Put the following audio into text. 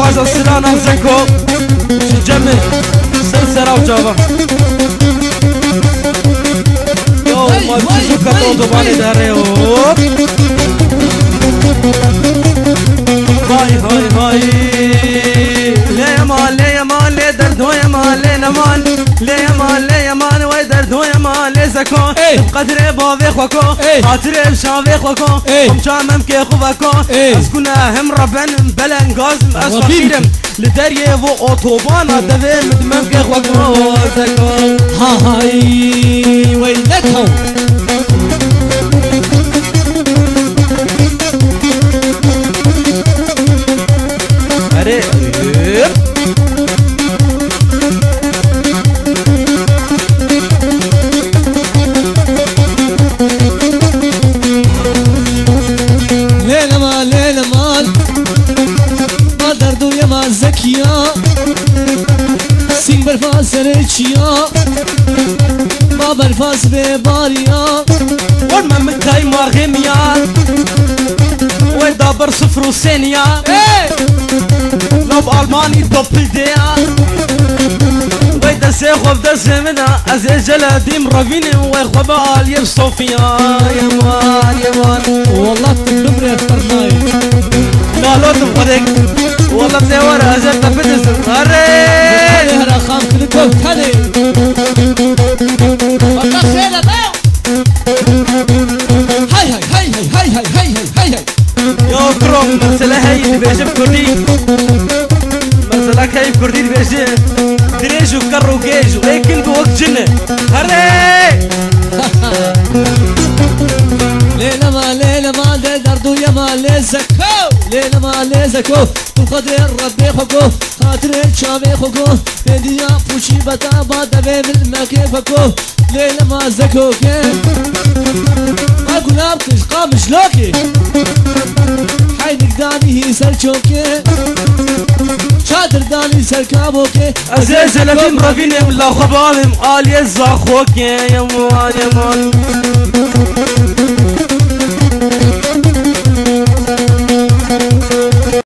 خوازا سلانا زكو جمع سلسلة وجابا يو ما بتشو كتو دوباني داري هاي هاي هاي ليه مال ليه مال ليه درد هو يا مال ليه نمان ليه مال ليه مال وي درد هو يا مال ليه زكون قدر بابي خوكو خاطر بشافي خوكو هم شامم كي خوكو اسكنا هم ربن بلن غازم اسفيرم لدريه و اوتوبان دبي مدمم كي خوكو زكون هاي ويلتهم أري ليلة مال ما دردو يا ما زكيا سين برفاس ريتشيا ما برفاس بباريا ورما متاي مارغميا ودابر صفر وسينيا لو ألماني دوبل ديا ويدا سيخوف دا زمنا أزي جلادي مرافيني ويخوف آلية بصوفيا يمان يمان والله تبري فرناي لا لا تبغدك والله بتورا أزي تبدس هري هرا خام كلكو كالي والله خير باو هاي هاي هاي هاي هاي هاي هاي هاي يا كروم مسألة هاي بيجي بكردي مسألة هاي بكردي بيجي دريجو كرو جيجو لكن بوقت جنة هري ليلة ما دردو يا ما لزكو ليلة ما لزكو وقدر ربي خوكو خاطر الشامي خوكو هدية بوشي بتا بعد بالمكي فكو ليلة ما زكو كيف ما قلاب تشقى مشلوكي حينك داني هي سرچوكي شادر داني سركابوكي عزيز لفي مرافيني ولا خبالم آلي الزاخوكي يا مان يا مان